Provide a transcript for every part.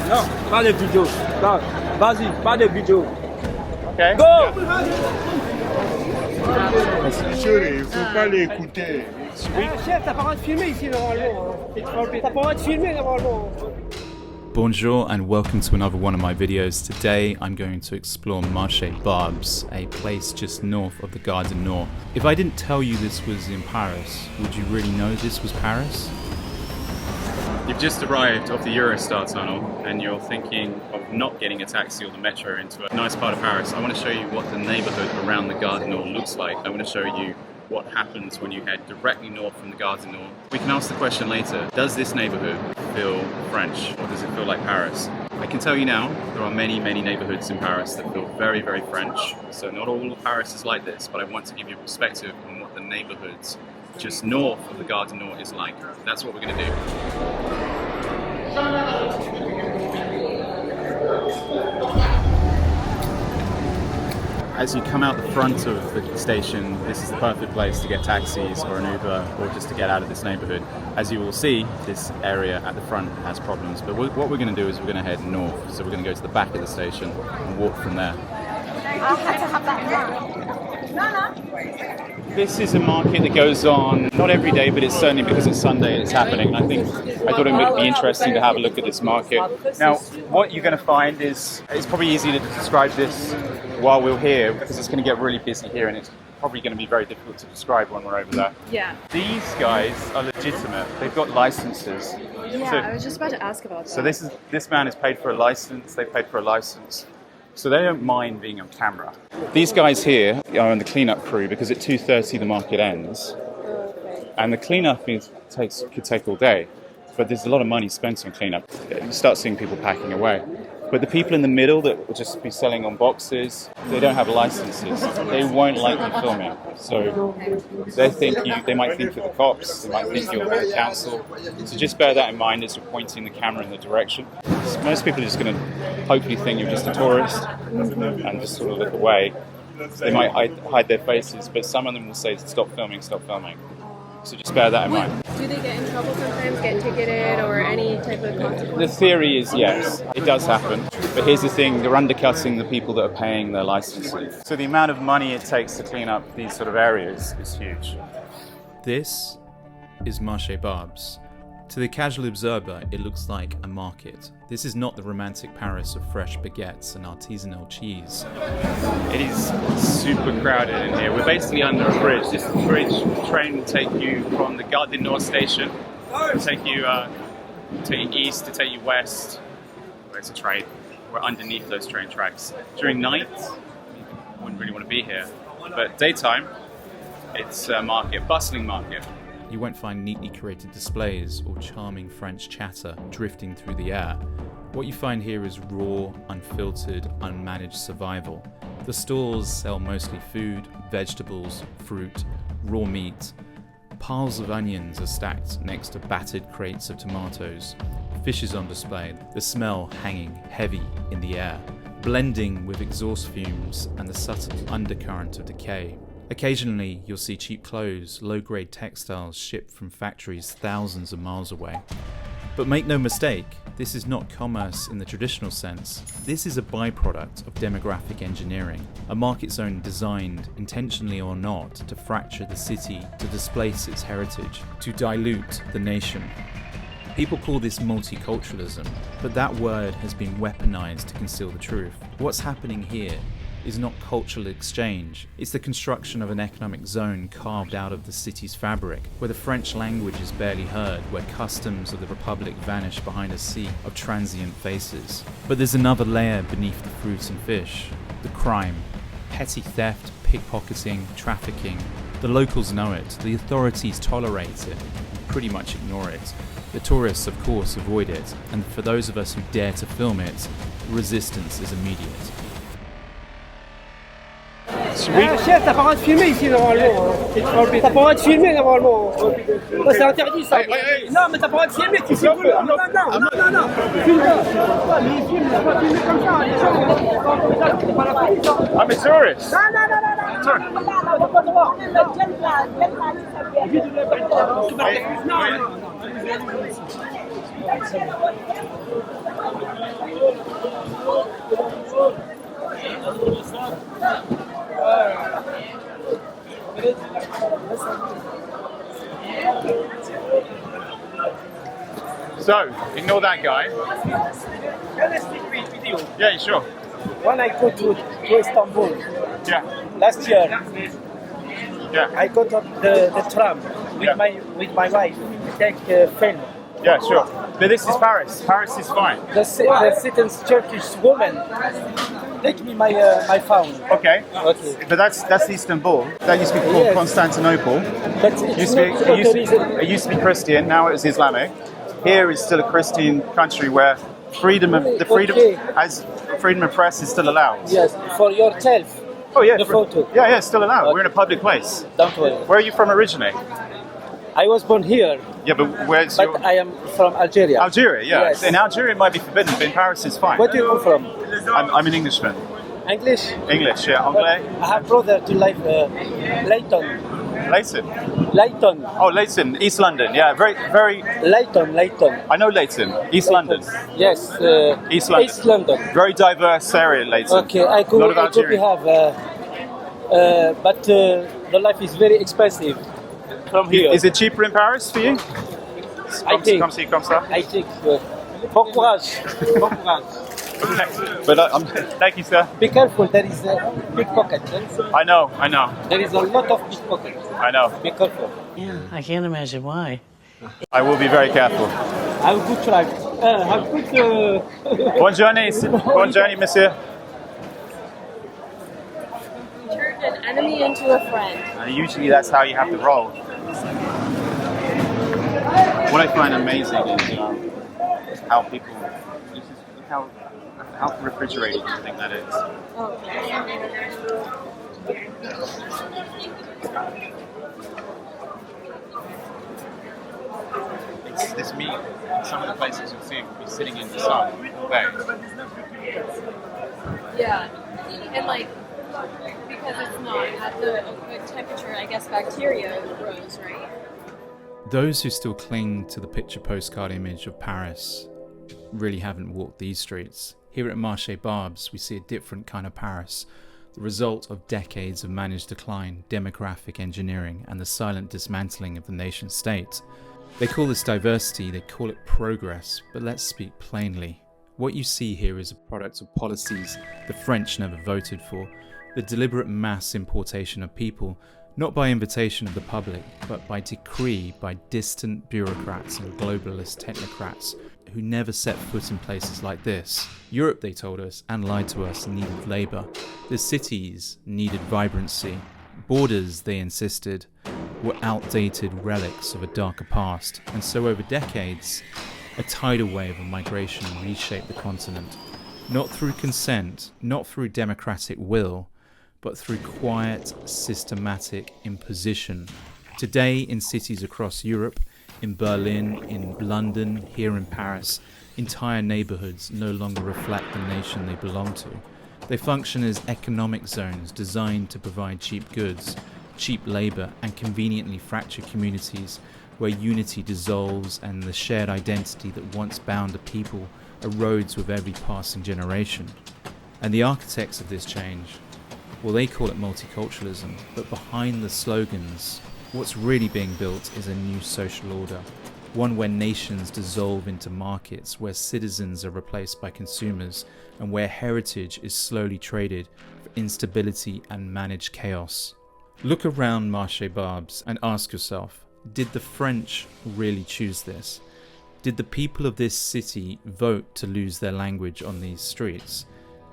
Non, pas de vidéo. Non, vas-y, pas de vidéo. Okay. Go! Il ne faut pas l'écouter. Chef, t'as pas le droit de filmer ici normalement. T'as pas le droit de filmer normalement. Bonjour and welcome to another one of my videos. Today I'm going to explore Marché Barbès, a place just north of the Gare du Nord. If I didn't tell you this was in Paris, would you really know this was Paris? You've just arrived off the Eurostar tunnel and you're thinking of not getting a taxi or the metro into a nice part of Paris. I want to show you what the neighbourhood around the Gare du Nord looks like. I want to show you what happens when you head directly north from the Gare du Nord. We can ask the question later, does this neighbourhood feel French or does it feel like Paris? I can tell you now, there are many neighbourhoods in Paris that feel very French. So not all of Paris is like this, but I want to give you a perspective on what the neighbourhoods just north of the Gare du Nord is like. That's what we're going to do. As you come out the front of the station, this is the perfect place to get taxis or an Uber or just to get out of this neighbourhood. As you will see, this area at the front has problems, but what we're going to do is we're going to head north. So we're going to go to the back of the station and walk from there. This is a market that goes on, not every day, but it's certainly because it's Sunday it's happening. I thought it would be interesting to have a look at this market. Now, what you're going to find is, it's probably easy to describe this while we're here, because it's going to get really busy here and it's probably going to be very difficult to describe when we're over there. Yeah. These guys are legitimate. They've got licenses. Yeah, So- I was just about to ask about that. So this man has paid for a license, they paid for a license. So they don't mind being on camera. These guys here are on the cleanup crew because at 2:30 the market ends. And the cleanup could take all day. But there's a lot of money spent on cleanup. You start seeing people packing away. But the people in the middle that will just be selling on boxes, they don't have licenses. They won't like you filming. So they might think you're the cops, they might think you're the council. So just bear that in mind as you're pointing the camera in the direction. Most people are just going to hopefully think you're just a tourist and just sort of look away. They might hide their faces, but some of them will say, stop filming, stop filming. So just bear that in mind. Do they get in trouble sometimes, get ticketed, or any type of consequence? The theory is yes, it does happen. But here's the thing, they're undercutting the people that are paying their licenses. So the amount of money it takes to clean up these sort of areas is huge. This is Marché Barbès. To the casual observer, it looks like a market. This is not the romantic Paris of fresh baguettes and artisanal cheese. It is super crowded in here. We're basically under a bridge. This train will take you from the Gare du Nord station. It'll take you east, to take you west. It's a train. We're underneath those train tracks. During night, you wouldn't really want to be here. But daytime, it's a market, bustling market. You won't find neatly curated displays or charming French chatter drifting through the air. What you find here is raw, unfiltered, unmanaged survival. The stalls sell mostly food, vegetables, fruit, raw meat. Piles of onions are stacked next to battered crates of tomatoes. Fish is on display, the smell hanging heavy in the air, blending with exhaust fumes and the subtle undercurrent of decay. Occasionally, you'll see cheap clothes, low-grade textiles shipped from factories thousands of miles away. But make no mistake, this is not commerce in the traditional sense. This is a byproduct of demographic engineering, a market zone designed, intentionally or not, to fracture the city, to displace its heritage, to dilute the nation. People call this multiculturalism, but that word has been weaponized to conceal the truth. What's happening here is not cultural exchange, it's the construction of an economic zone carved out of the city's fabric, where the French language is barely heard, where customs of the Republic vanish behind a sea of transient faces. But there's another layer beneath the fruits and fish, the crime. Petty theft, pickpocketing, trafficking. The locals know it, the authorities tolerate it, and pretty much ignore it. The tourists, of course, avoid it, and for those of us who dare to film it, resistance is immediate. Chef, t'as pas le droit de filmer ici normalement. T'as pas le droit de filmer normalement. C'est interdit ça. Non, mais t'as pas le droit de filmer, tu filmes. Non. Filme pas. Mais filme, tu pas filmer comme ça. Les gens, c'est pas la police. I'm a tourist! T'as pas le droit. Non. So, ignore that guy. Can I speak with you? Yeah, sure. When I go to Istanbul Yeah, last year, yeah, I got on the tram with Yeah. my wife. Take film. yeah, sure. But this is Paris. Paris is fine. The certain Turkish woman take me my phone. Okay. Okay. But that's Istanbul. That used to be called Yes. Constantinople. But it's Used to be, not it used to be Christian. Now it's Islamic. Here is still a Christian country where freedom of press is still allowed. Yes, for yourself. Oh yeah, The photo. Yeah, it's still allowed. We're in a public place. Don't worry. Where are you from originally? I was born here, Yeah, but where's but your... I am from Algeria. Algeria, yeah. Yes. In Algeria it might be forbidden, but in Paris it's fine. Where do you come from? I'm an Englishman. English? English, yeah. Anglais? I have brother to live Leighton. Leighton. Leighton. Oh, Leighton, East London. Yeah, very... Leighton. I know Leighton, East London. Yes. East London. East London. Very diverse area, Leighton. Okay, I could Lot of Algerian. have, but the life is very expensive from here. Is it cheaper in Paris for you? I think. Come see, come ça. I think. Bon courage. Bon courage. But thank you, sir. Be careful, there is a pickpocket. I know. There is a lot of pickpockets. I know. Be careful. Yeah, I can't imagine why. I will be very careful. Have a good try. Have good. Bonne journey, monsieur. Turned an enemy into a friend. And usually that's how you have to roll. What I find amazing is how people, how refrigerated you think that is. Oh, It's this meat. Some of the places you'll see will be sitting in the sun all day. yeah. And like, because it's not at the good temperature, I guess bacteria grows, right? Those who still cling to the picture postcard image of Paris really haven't walked these streets. Here at Marché Barbès, we see a different kind of Paris, the result of decades of managed decline, demographic engineering, and the silent dismantling of the nation state. They call this diversity, they call it progress, but let's speak plainly. What you see here is a product of policies the French never voted for, the deliberate mass importation of people, not by invitation of the public, but by decree by distant bureaucrats and globalist technocrats who never set foot in places like this. Europe, they told us, and lied to us, needed labour. The cities needed vibrancy. Borders, they insisted, were outdated relics of a darker past. And so over decades, a tidal wave of migration reshaped the continent. Not through consent, not through democratic will, but through quiet, systematic imposition. Today, in cities across Europe, in Berlin, in London, here in Paris, entire neighbourhoods no longer reflect the nation they belong to. They function as economic zones designed to provide cheap goods, cheap labour, and conveniently fracture communities where unity dissolves and the shared identity that once bound a people erodes with every passing generation. And the architects of this change, well, they call it multiculturalism, but behind the slogans, what's really being built is a new social order, one where nations dissolve into markets, where citizens are replaced by consumers, and where heritage is slowly traded for instability and managed chaos. Look around Marché Barbès and ask yourself, did the French really choose this? Did the people of this city vote to lose their language on these streets?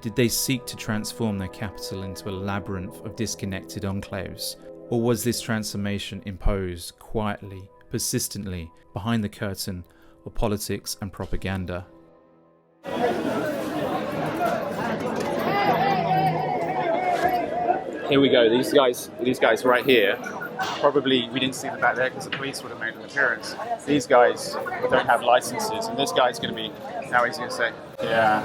Did they seek to transform their capital into a labyrinth of disconnected enclaves? Or was this transformation imposed quietly, persistently, behind the curtain of politics and propaganda? Here we go. These guys right here. Probably we didn't see them back there because the police would have made an appearance. These guys don't have licenses, and this guy's going to be. Now he's going to say, yeah.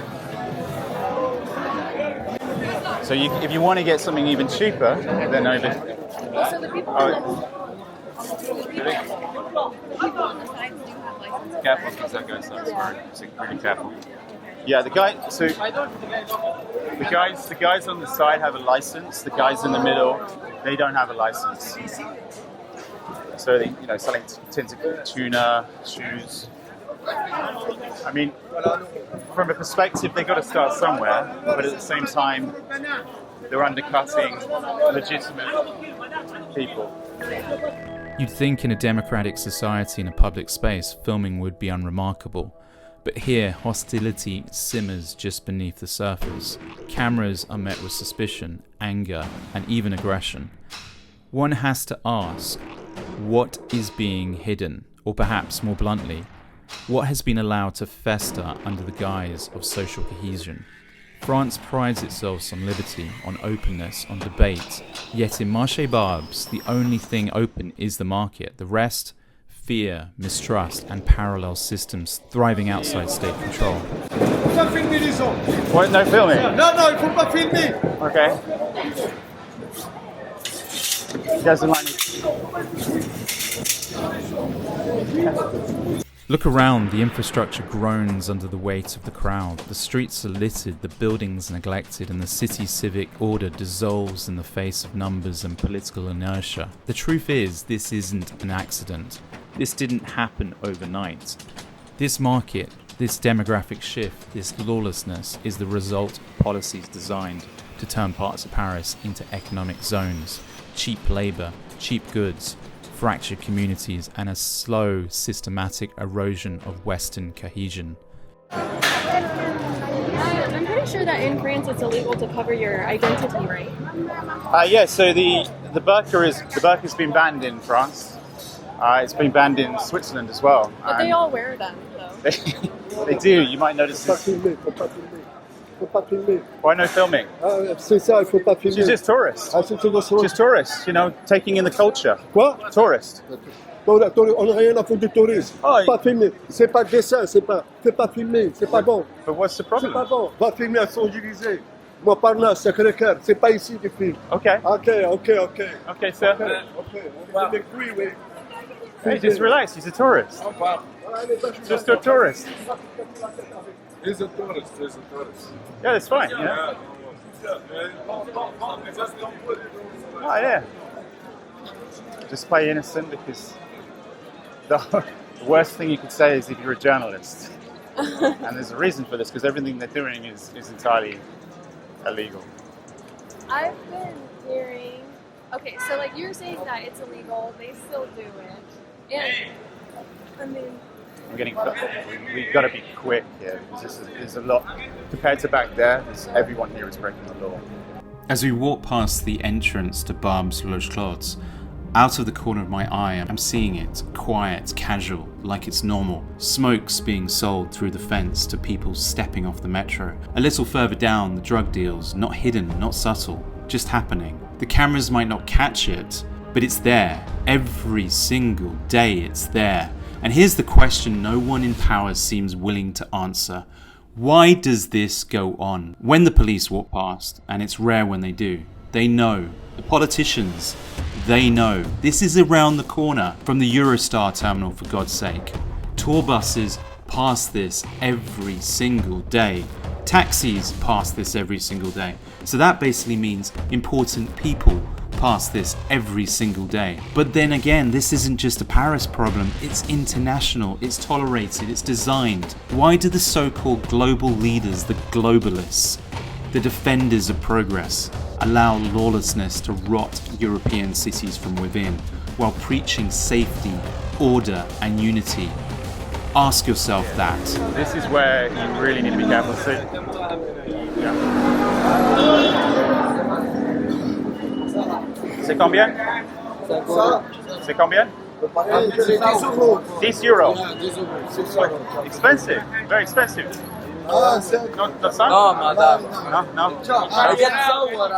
So if you want to get something even cheaper, then over. So the people on the sides do have licenses. Careful, because that goes up. So really careful. Yeah, the guys on the side have a license. The guys in the middle, they don't have a license. So they, selling tins of tuna, shoes. I mean, from a perspective, they've got to start somewhere, but at the same time, they're undercutting legitimate people. You'd think in a democratic society in a public space, filming would be unremarkable. But here, hostility simmers just beneath the surface. Cameras are met with suspicion, anger, and even aggression. One has to ask, what is being hidden? Or perhaps more bluntly, what has been allowed to fester under the guise of social cohesion? France prides itself on liberty, on openness, on debate. Yet in Marché Barbès, the only thing open is the market. The rest, fear, mistrust, and parallel systems thriving outside state control. What? No filming? Non, il faut pas filmer. Okay. He doesn't like me. Look around, the infrastructure groans under the weight of the crowd. The streets are littered, the buildings neglected, and the city's civic order dissolves in the face of numbers and political inertia. The truth is, this isn't an accident. This didn't happen overnight. This market, this demographic shift, this lawlessness is the result of policies designed to turn parts of Paris into economic zones, cheap labour, cheap goods, fractured communities, and a slow, systematic erosion of Western cohesion. I'm pretty sure that in France it's illegal to cover your identity, right? Yeah, so the burqa has been banned in France. It's been banned in Switzerland as well. But they all wear them, though. They do. You might notice this. Faut pas filmer. Why no filming? C'est ça, il faut pas filmer. She's just tourist. C'est tout. Just tourist, you know, taking in the culture. Quoi? Tourist. On n'a rien à foutre du tourisme. Oh, Pas filmer. C'est pas dessin, c'est pas filmer, c'est pas bon. But what's the C'est problem? pas bon. Va filmer à Champs-Élysées. Moi par là, Sacré-Cœur. C'est pas ici du film. Okay. Ok, sir. Oui. Hey, just relax. He's a tourist. Just a tourist. He's a tourist. Yeah, that's fine. Yeah. Oh yeah. Just play innocent because the worst thing you could say is if you're a journalist. And there's a reason for this because everything they're doing is entirely illegal. I've been hearing... Okay, so like you're saying that it's illegal, they still do it. And, I mean... We've got to be quick here because there's a lot compared to back there. Everyone here is breaking the law. As we walk past the entrance to Barbès Les Clots, out of the corner of my eye, I'm seeing it quiet, casual, like it's normal. Smokes being sold through the fence to people stepping off the metro. A little further down, the drug deals, not hidden, not subtle, just happening. The cameras might not catch it, but it's there. Every single day it's there. And here's the question no one in power seems willing to answer. Why does this go on? When the police walk past, and it's rare when they do, they know. The politicians, they know. This is around the corner from the Eurostar terminal, for God's sake. Tour buses pass this every single day. Taxis pass this every single day. So that basically means important people pass this every single day. But then again, this isn't just a Paris problem, it's international, it's tolerated, it's designed. Why do the so-called global leaders, the globalists, the defenders of progress, allow lawlessness to rot European cities from within, while preaching safety, order and unity? Ask yourself that. This is where you really need to be careful. So, C'est combien? C'est combien? 10 euros. Expensive, very expensive. Not some? No, madame. No. I get someone.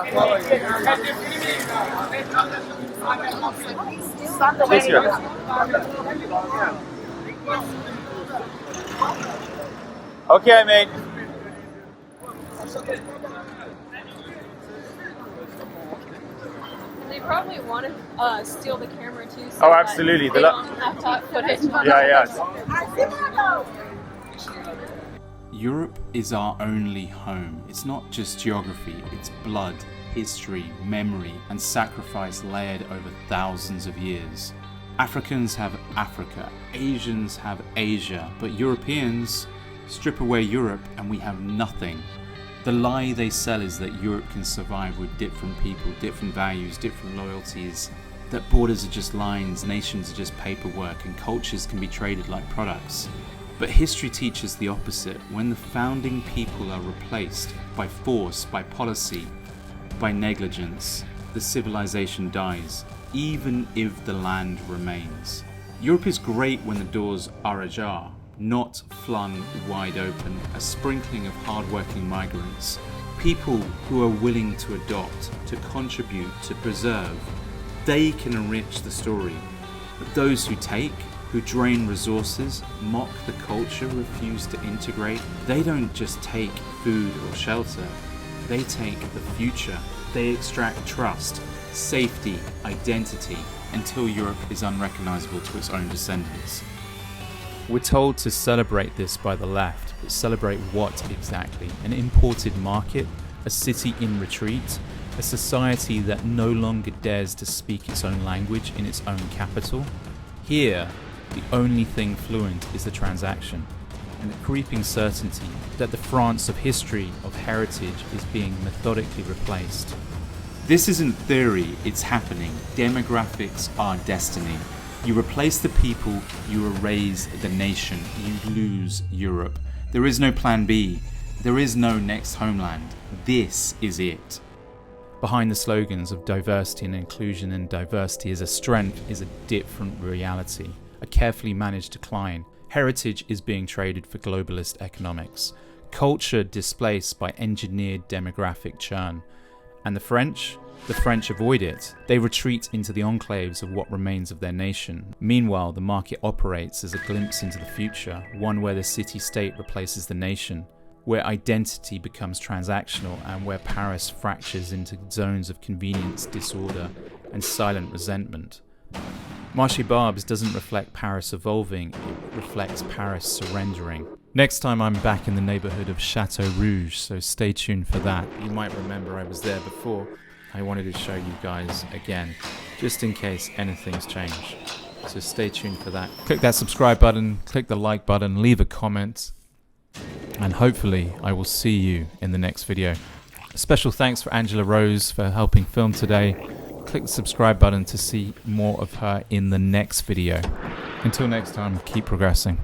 10 euros. Okay, mate. They probably want to steal the camera too. So Oh, absolutely. They don't have top footage. Yeah. Europe is our only home. It's not just geography, it's blood, history, memory, and sacrifice layered over thousands of years. Africans have Africa, Asians have Asia, but Europeans strip away Europe and we have nothing. The lie they sell is that Europe can survive with different people, different values, different loyalties, that borders are just lines, nations are just paperwork, and cultures can be traded like products. But history teaches the opposite. When the founding people are replaced by force, by policy, by negligence, the civilization dies, even if the land remains. Europe is great when the doors are ajar, not flung wide open, a sprinkling of hard-working migrants, people who are willing to adopt, to contribute, to preserve. They can enrich the story. But those who take, who drain resources, mock the culture, refuse to integrate, they don't just take food or shelter, they take the future. They extract trust, safety, identity, until Europe is unrecognizable to its own descendants. We're told to celebrate this by the left, but celebrate what exactly? An imported market? A city in retreat? A society that no longer dares to speak its own language in its own capital? Here, the only thing fluent is the transaction, and the creeping certainty that the France of history, of heritage, is being methodically replaced. This isn't theory, it's happening. Demographics are destiny. You replace the people, you erase the nation, you lose Europe. There is no plan B. There is no next homeland. This is it. Behind the slogans of diversity and inclusion and diversity as a strength is a different reality, a carefully managed decline. Heritage is being traded for globalist economics. Culture displaced by engineered demographic churn. And the French avoid it. They retreat into the enclaves of what remains of their nation. Meanwhile, the market operates as a glimpse into the future, one where the city-state replaces the nation, where identity becomes transactional, and where Paris fractures into zones of convenience, disorder, and silent resentment. Marché Barbès doesn't reflect Paris evolving, it reflects Paris surrendering. Next time I'm back in the neighbourhood of Chateau Rouge, so stay tuned for that. You might remember I was there before. I wanted to show you guys again, just in case anything's changed. So stay tuned for that. Click that subscribe button, click the like button, leave a comment, and hopefully I will see you in the next video. A special thanks for Angela Rose for helping film today. Click the subscribe button to see more of her in the next video. Until next time, keep progressing.